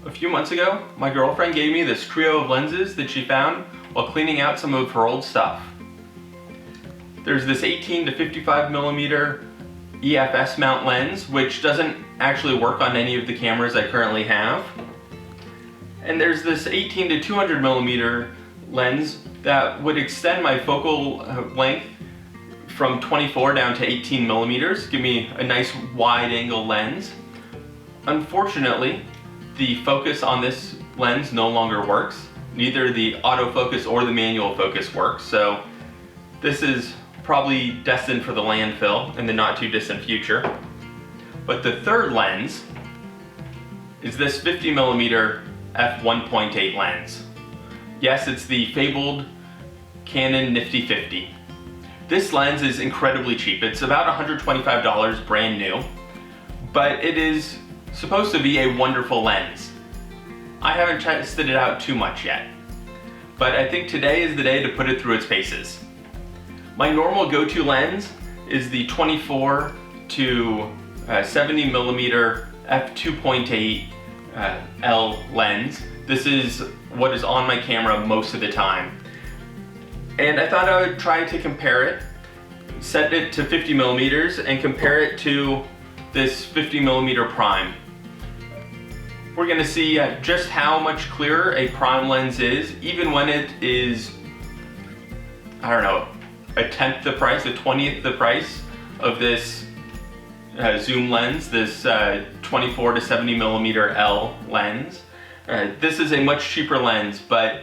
A few months ago, my girlfriend gave me this trio of lenses that she found while cleaning out some of her old stuff. There's this 18 to 55 millimeter EFS mount lens, which doesn't actually work on any of the cameras I currently have. And there's this 18 to 200 millimeter lens that would extend my focal length from 24 down to 18 millimeters, give me a nice wide angle lens. Unfortunately, the focus on this lens no longer works. Neither the autofocus or the manual focus works, so this is probably destined for the landfill in the not too distant future. But the third lens is this 50 millimeter f1.8 lens. Yes, it's the fabled Canon Nifty 50. This lens is incredibly cheap. It's about $125 brand new, but it is supposed to be a wonderful lens. I haven't tested it out too much yet, but I think today is the day to put it through its paces. My normal go-to lens is the 24 to 70 millimeter f2.8 L lens. This is what is on my camera most of the time. And I thought I would try to compare it, set it to 50 millimeters and compare it to this 50 millimeter prime. We're gonna see just how much clearer a prime lens is, even when it is, I don't know, a 10th the price, a 20th the price of this zoom lens, this 24 to 70 millimeter L lens. This is a much cheaper lens, but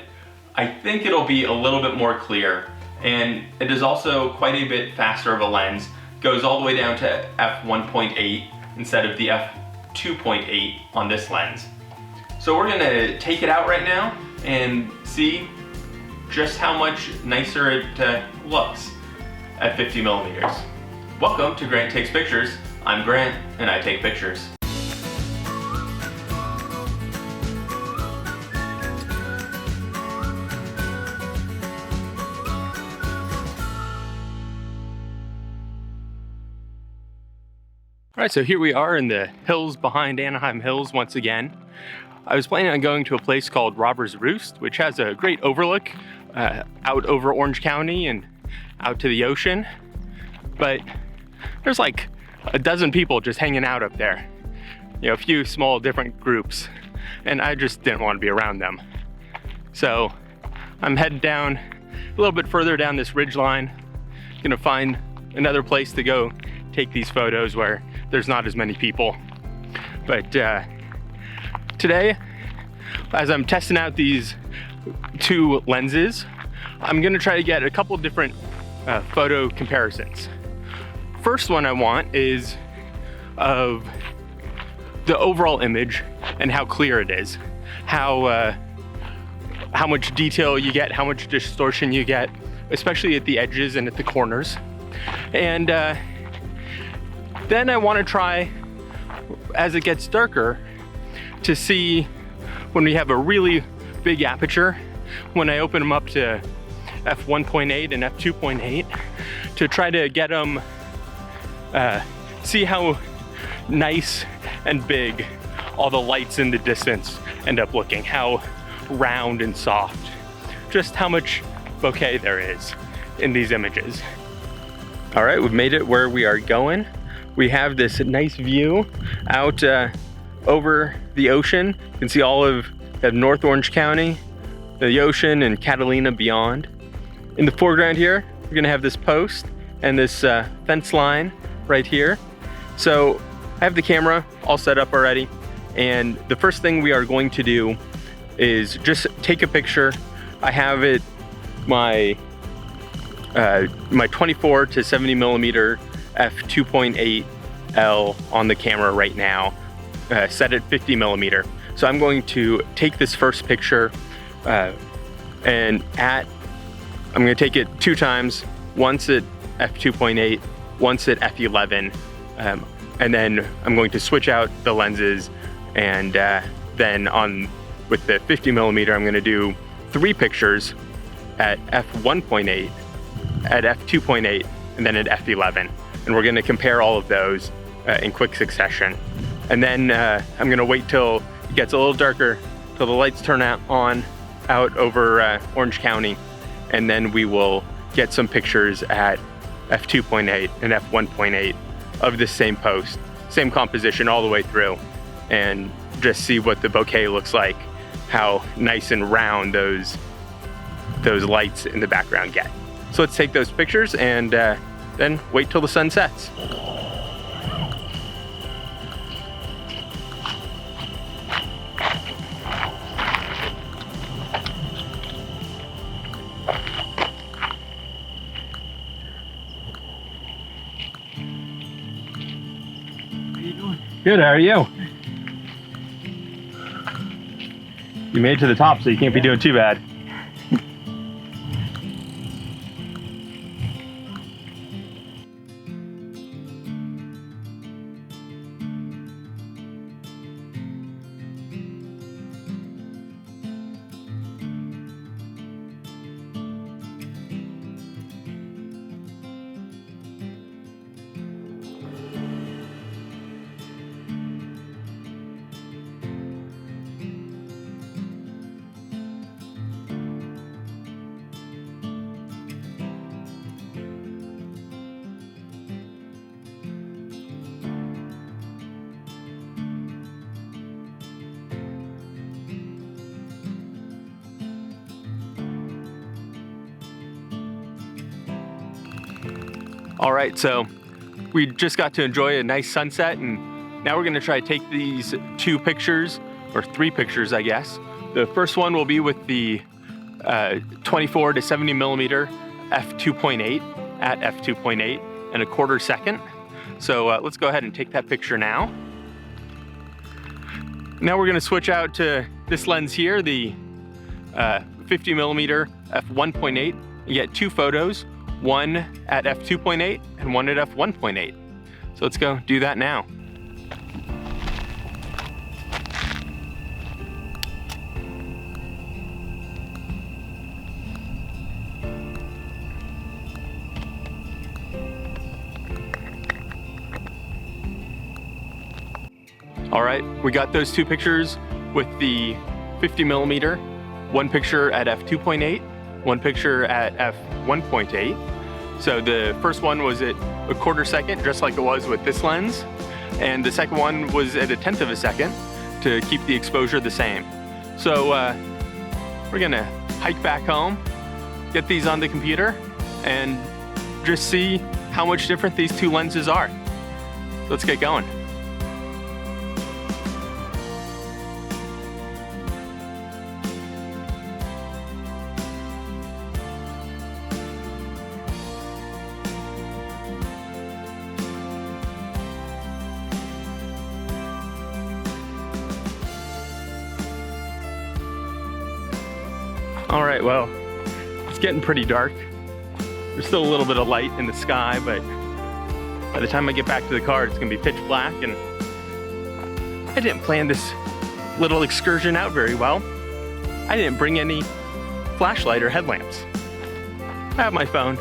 I think it'll be a little bit more clear. And it is also quite a bit faster of a lens. Goes all the way down to f1.8 instead of the f2.8 on this lens. So we're gonna take it out right now and see just how much nicer it looks at 50 millimeters. Welcome to Grant Takes Pictures. I'm Grant and I take pictures. All right, so here we are in the hills behind Anaheim Hills once again. I was planning on going to a place called Robber's Roost, which has a great overlook out over Orange County and out to the ocean. But there's like a dozen people just hanging out up there. You know, a few small different groups, and I just didn't want to be around them. So I'm heading down a little bit further down this ridge line, gonna find another place to go take these photos where there's not as many people. But today, as I'm testing out these two lenses, I'm gonna try to get a couple different photo comparisons. First one I want is of the overall image and how clear it is, how much detail you get, how much distortion you get, especially at the edges and at the corners. And then I want to try, as it gets darker, to see when we have a really big aperture, when I open them up to f1.8 and f2.8, to try to get them, see how nice and big all the lights in the distance end up looking, how round and soft, just how much bokeh there is in these images. All right, we've made it where we are going. We have this nice view out over the ocean. You can see all of North Orange County, the ocean, and Catalina beyond. In the foreground here, we're gonna have this post and this fence line right here. So I have the camera all set up already, and the first thing we are going to do is just take a picture. I have it, my 24 to 70 millimeter f2.8 L on the camera right now, set at 50 millimeter. So I'm going to take this first picture I'm gonna take it two times, once at f2.8, once at f11, and then I'm going to switch out the lenses, and then with the 50 millimeter, I'm gonna do 3 pictures at f1.8, at f2.8, and then at f11. And we're gonna compare all of those in quick succession. And then I'm gonna wait till it gets a little darker till the lights turn out over Orange County, and then we will get some pictures at f2.8 and f1.8 of this same post, same composition all the way through, and just see what the bouquet looks like, how nice and round those lights in the background get. So let's take those pictures and then wait till the sun sets. Good, how are you? You made it to the top, so you can't be doing too bad. All right, so we just got to enjoy a nice sunset, and now we're gonna try to take these 2 pictures, or 3 pictures, I guess. The first one will be with the 24 to 70 millimeter f2.8 at f2.8 in a 1/4 second. So let's go ahead and take that picture now. Now we're gonna switch out to this lens here, the 50 millimeter f1.8. You get 2 photos, one at f2.8 and one at f1.8. So let's go do that now. All right, we got those 2 pictures with the 50 millimeter, one picture at f2.8, one picture at f1.8. So the first one was at a 1/4 second, just like it was with this lens. And the second one was at a 1/10 of a second to keep the exposure the same. So we're gonna hike back home, get these on the computer, and just see how much different these 2 lenses are. Let's get going. All right, well, it's getting pretty dark. There's still a little bit of light in the sky, but by the time I get back to the car, it's gonna be pitch black, and I didn't plan this little excursion out very well. I didn't bring any flashlight or headlamps. I have my phone.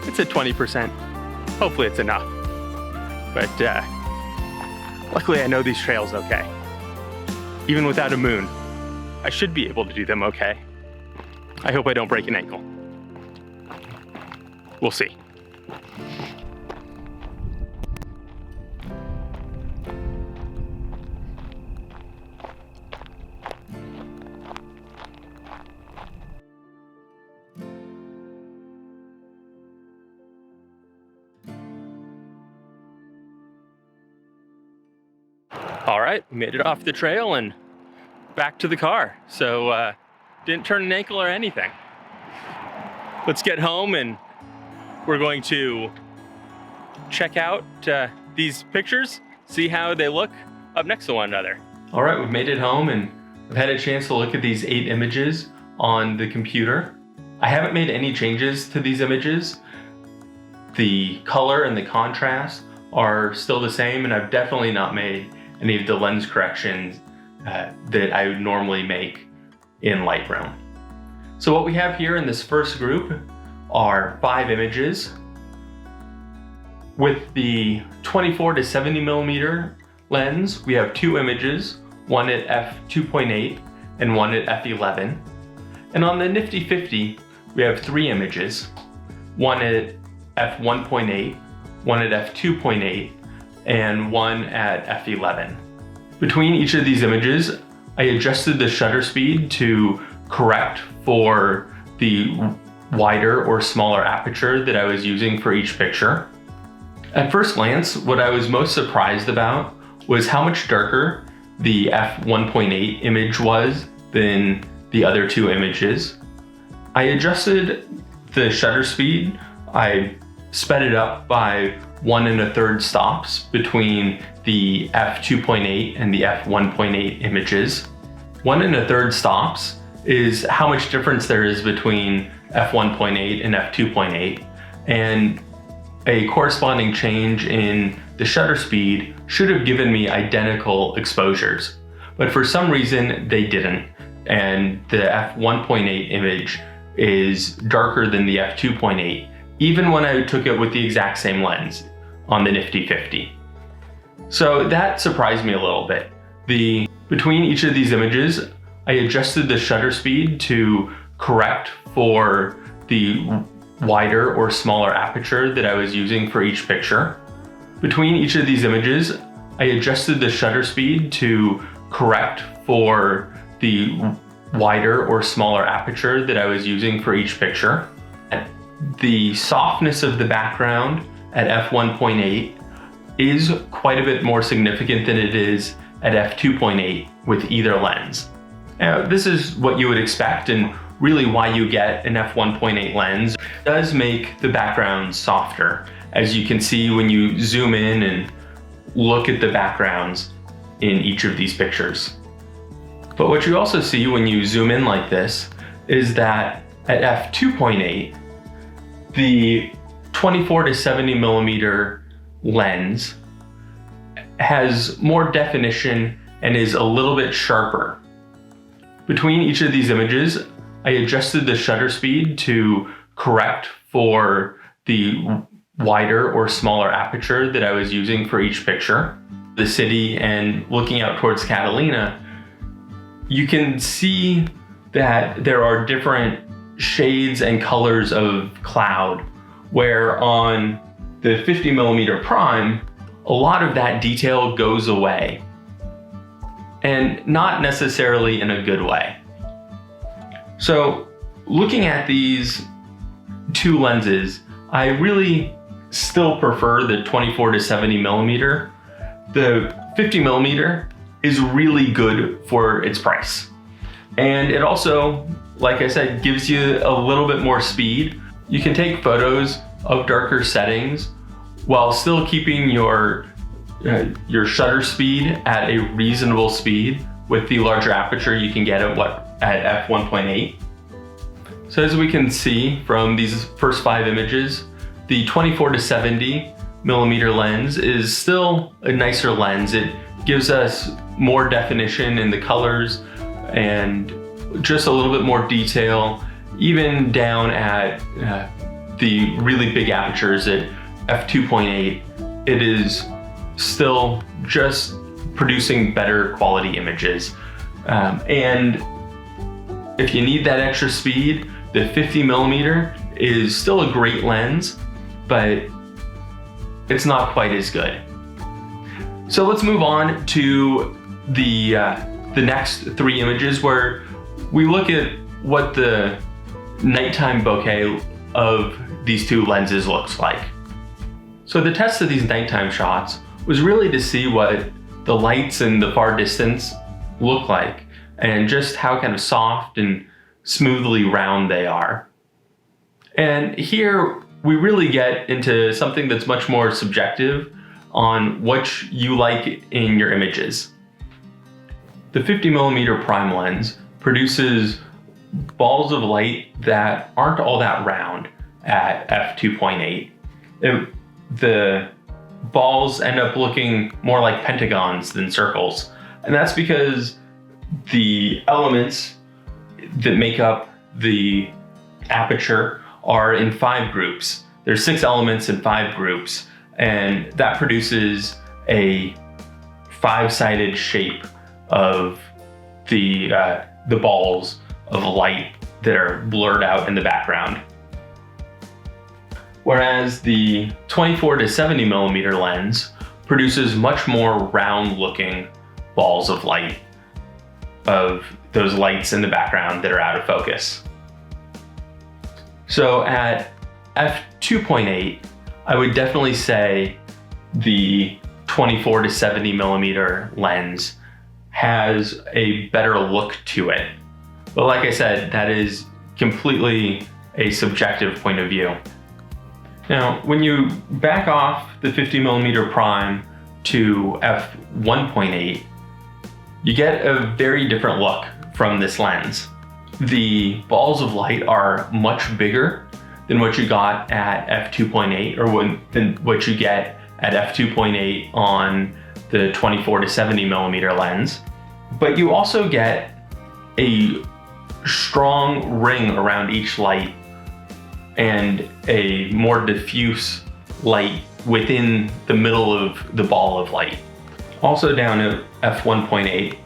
It's at 20%. Hopefully it's enough. But luckily I know these trails okay. Even without a moon, I should be able to do them okay. I hope I don't break an ankle. We'll see. All right, we made it off the trail and back to the car. So didn't turn an ankle or anything. Let's get home and we're going to check out these pictures, see how they look up next to one another. All right, we've made it home and I've had a chance to look at these 8 images on the computer. I haven't made any changes to these images. The color and the contrast are still the same, and I've definitely not made any of the lens corrections that I would normally make in Lightroom. So what we have here in this first group are 5 images. With the 24 to 70 millimeter lens, we have 2 images, one at f2.8 and one at f11. And on the Nifty 50, we have 3 images, one at f1.8, one at f2.8, and one at f11. Between each of these images, I adjusted the shutter speed to correct for the wider or smaller aperture that I was using for each picture. At first glance, what I was most surprised about was how much darker the f1.8 image was than the other 2 images. I adjusted the shutter speed. I sped it up by 1 1/3 stops between the f2.8 and the f1.8 images. 1 1/3 stops is how much difference there is between f1.8 and f2.8, and a corresponding change in the shutter speed should have given me identical exposures, but for some reason they didn't, and the f1.8 image is darker than the f2.8, even when I took it with the exact same lens on the Nifty 50. So that surprised me a little bit. Between each of these images, I adjusted the shutter speed to correct for the wider or smaller aperture that I was using for each picture. Between each of these images, I adjusted the shutter speed to correct for the wider or smaller aperture that I was using for each picture. The softness of the background at f1.8 is quite a bit more significant than it is at f2.8 with either lens. Now, this is what you would expect, and really why you get an f1.8 lens. It does make the background softer, as you can see when you zoom in and look at the backgrounds in each of these pictures. But what you also see when you zoom in like this is that at f2.8, the 24 to 70 millimeter lens has more definition and is a little bit sharper. Between each of these images, I adjusted the shutter speed to correct for the wider or smaller aperture that I was using for each picture. The city and looking out towards Catalina, you can see that there are different shades and colors of cloud, where on the 50 millimeter prime, a lot of that detail goes away, and not necessarily in a good way. So looking at these 2 lenses, I really still prefer the 24 to 70 millimeter. The 50 millimeter is really good for its price. And it also, like I said, gives you a little bit more speed. You can take photos of darker settings while still keeping your shutter speed at a reasonable speed. With the larger aperture, you can get at f1.8. So as we can see from these first 5 images, the 24 to 70 millimeter lens is still a nicer lens. It gives us more definition in the colors and just a little bit more detail, even down at the really big apertures at f2.8. It is still just producing better quality images. And if you need that extra speed, the 50 millimeter is still a great lens, but it's not quite as good. So let's move on to the next 3 images, where we look at what the nighttime bokeh of these 2 lenses looks like. So the test of these nighttime shots was really to see what the lights in the far distance look like, and just how kind of soft and smoothly round they are. And here we really get into something that's much more subjective on what you like in your images. The 50 millimeter prime lens produces balls of light that aren't all that round at f2.8. The balls end up looking more like pentagons than circles, and that's because the elements that make up the aperture are in 5 groups. There's 6 elements in 5 groups, and that produces a 5-sided shape of the balls of light that are blurred out in the background. Whereas the 24 to 70 millimeter lens produces much more round looking balls of light, of those lights in the background that are out of focus. So at f2.8, I would definitely say the 24 to 70 millimeter lens has a better look to it. But like I said, that is completely a subjective point of view. Now, when you back off the 50 millimeter prime to f1.8, you get a very different look from this lens. The balls of light are much bigger than what you got at f2.8 or than what you get at f2.8 on the 24 to 70 millimeter lens. But you also get a strong ring around each light and a more diffuse light within the middle of the ball of light. Also down at f1.8,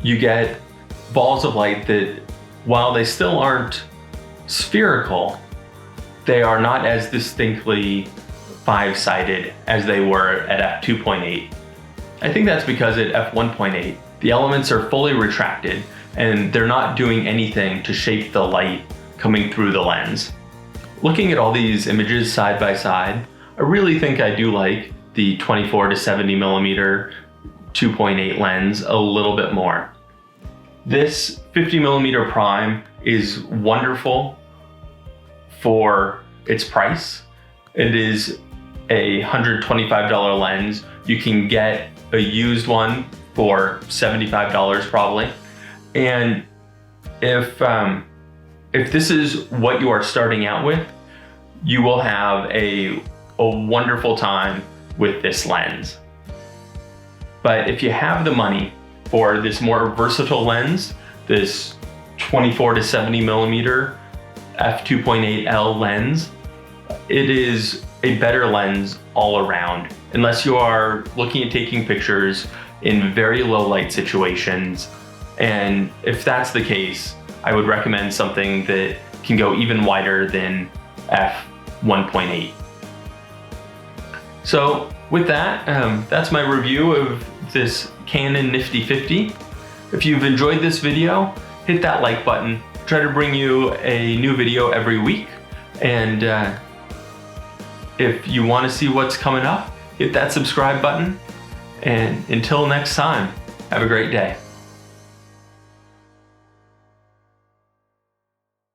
you get balls of light that, while they still aren't spherical, they are not as distinctly five-sided as they were at f2.8. I think that's because at f1.8, the elements are fully retracted and they're not doing anything to shape the light coming through the lens. Looking at all these images side by side, I really think I do like the 24 to 70 millimeter 2.8 lens a little bit more. This 50 millimeter prime is wonderful for its price. It is a $125 lens. You can get a used one for $75 probably. And if this is what you are starting out with, you will have a wonderful time with this lens. But if you have the money for this more versatile lens, this 24 to 70 millimeter f2.8L lens, it is a better lens all around. Unless you are looking at taking pictures in very low light situations. And if that's the case, I would recommend something that can go even wider than f1.8. So with that, that's my review of this Canon Nifty 50. If you've enjoyed this video, hit that like button. Try to bring you a new video every week. And if you want to see what's coming up, hit that subscribe button. And until next time, have a great day.